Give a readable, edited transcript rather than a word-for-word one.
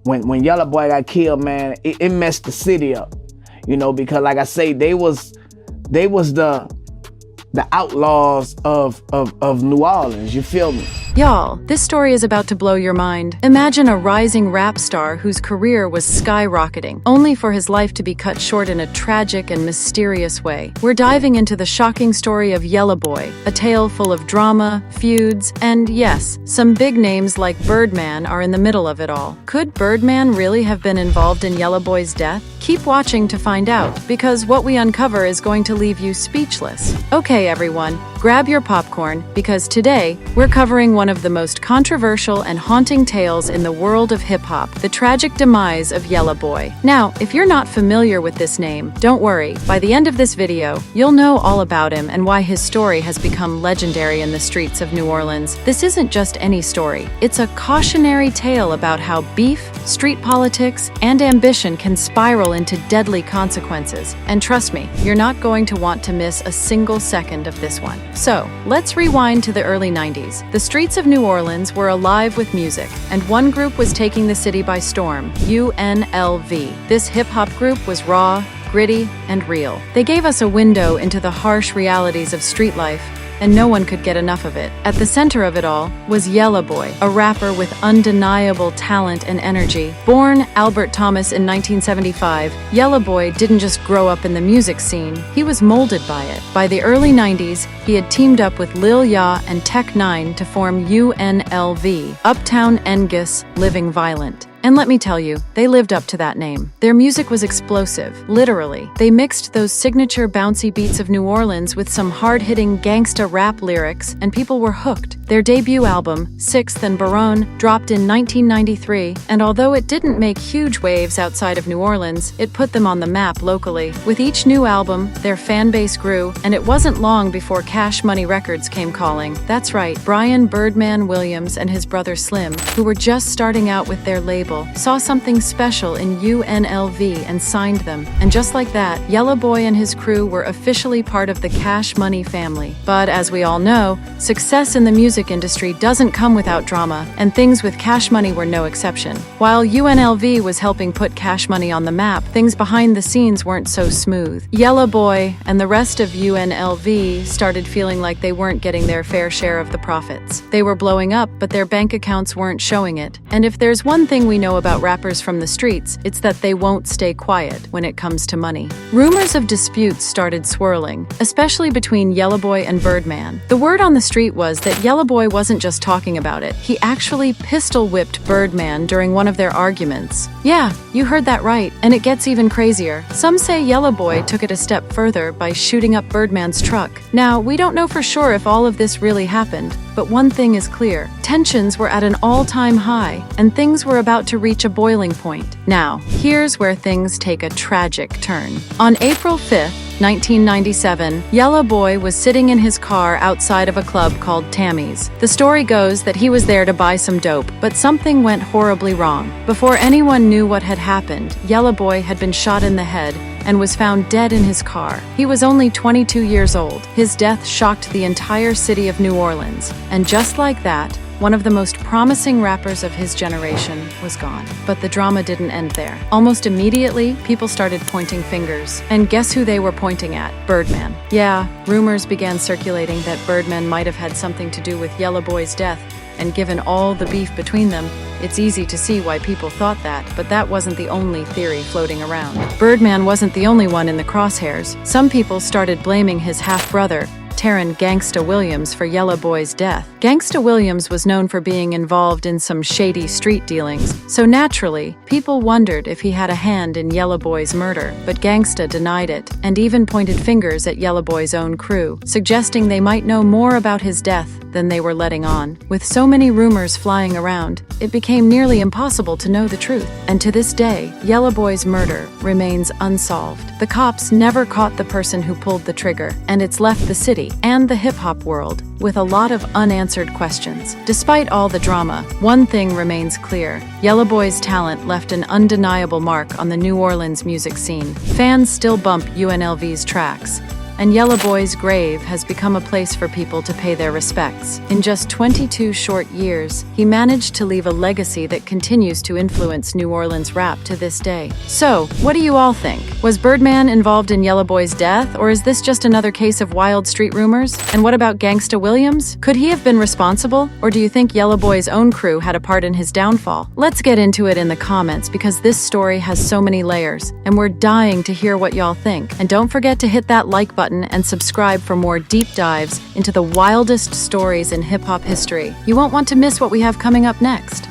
when Yella Boy got killed, man, it messed the city up. You know, because like I say, they was the outlaws of New Orleans, you feel me? Y'all, this story is about to blow your mind. Imagine a rising rap star whose career was skyrocketing, only for his life to be cut short in a tragic and mysterious way. We're diving into the shocking story of Yella Boy, a tale full of drama, feuds, and yes, some big names like Birdman are in the middle of it all. Could Birdman really have been involved in Yella Boy's death? Keep watching to find out, because what we uncover is going to leave you speechless. Okay, everyone, grab your popcorn, because today we're covering one of the most controversial and haunting tales in the world of hip-hop, the tragic demise of Yella Boy. Now, if you're not familiar with this name, don't worry. By the end of this video, you'll know all about him and why his story has become legendary in the streets of New Orleans. This isn't just any story. It's a cautionary tale about how beef, street politics, and ambition can spiral into deadly consequences. And trust me, you're not going to want to miss a single second of this one. So, let's rewind to the early 90s. The streets of New Orleans were alive with music, and one group was taking the city by storm, UNLV. This hip-hop group was raw, gritty, and real. They gave us a window into the harsh realities of street life, and no one could get enough of it. At the center of it all was Yella Boy, a rapper with undeniable talent and energy. Born Albert Thomas in 1975, Yella Boy didn't just grow up in the music scene, he was molded by it. By the early 90s, he had teamed up with Lil Ya and Tech 9 to form UNLV, Uptown Engus Living Violent. And let me tell you, they lived up to that name. Their music was explosive, literally. They mixed those signature bouncy beats of New Orleans with some hard-hitting gangsta rap lyrics, and people were hooked. Their debut album, Sixth and Baron, dropped in 1993, and although it didn't make huge waves outside of New Orleans, it put them on the map locally. With each new album, their fan base grew, and it wasn't long before Cash Money Records came calling. That's right, Brian Birdman Williams and his brother Slim, who were just starting out with their label, saw something special in UNLV and signed them. And just like that, Yella Boy and his crew were officially part of the Cash Money family. But as we all know, success in the music industry doesn't come without drama, and things with Cash Money were no exception. While UNLV was helping put Cash Money on the map, things behind the scenes weren't so smooth. Yella Boy and the rest of UNLV started feeling like they weren't getting their fair share of the profits. They were blowing up, but their bank accounts weren't showing it. And if there's one thing we know about rappers from the streets, it's that they won't stay quiet when it comes to money. Rumors of disputes started swirling, especially between Yella Boy and Birdman. The word on the street was that Yella Boy wasn't just talking about it, he actually pistol-whipped Birdman during one of their arguments. Yeah, you heard that right, and it gets even crazier. Some say Yella Boy took it a step further by shooting up Birdman's truck. Now, we don't know for sure if all of this really happened, but one thing is clear. Tensions were at an all-time high, and things were about to reach a boiling point. Now, here's where things take a tragic turn. On April 5th, 1997, Yella Boy was sitting in his car outside of a club called Tammy's. The story goes that he was there to buy some dope, but something went horribly wrong. Before anyone knew what had happened, Yella Boy had been shot in the head and was found dead in his car. He was only 22 years old. His death shocked the entire city of New Orleans. And just like that, one of the most promising rappers of his generation was gone. But the drama didn't end there. Almost immediately, people started pointing fingers. And guess who they were pointing at? Birdman. Yeah, rumors began circulating that Birdman might have had something to do with Yella Boy's death. And given all the beef between them, it's easy to see why people thought that, but that wasn't the only theory floating around. Birdman wasn't the only one in the crosshairs. Some people started blaming his half-brother, Taron Gangsta Williams, for Yella Boy's death. Gangsta Williams was known for being involved in some shady street dealings, so naturally, people wondered if he had a hand in Yella Boy's murder. But Gangsta denied it, and even pointed fingers at Yella Boy's own crew, suggesting they might know more about his death than they were letting on. With so many rumors flying around, it became nearly impossible to know the truth. And to this day, Yella Boy's murder remains unsolved. The cops never caught the person who pulled the trigger, and it's left the city and the hip-hop world with a lot of unanswered questions. Despite all the drama, one thing remains clear. Yella Boy's talent left an undeniable mark on the New Orleans music scene. Fans still bump UNLV's tracks, and Yella Boy's grave has become a place for people to pay their respects. In just 22 short years, he managed to leave a legacy that continues to influence New Orleans rap to this day. So, what do you all think? Was Birdman involved in Yella Boy's death, or is this just another case of wild street rumors? And what about Gangsta Williams? Could he have been responsible, or do you think Yella Boy's own crew had a part in his downfall? Let's get into it in the comments because this story has so many layers, and we're dying to hear what y'all think. And don't forget to hit that like button and subscribe for more deep dives into the wildest stories in hip-hop history. You won't want to miss what we have coming up next.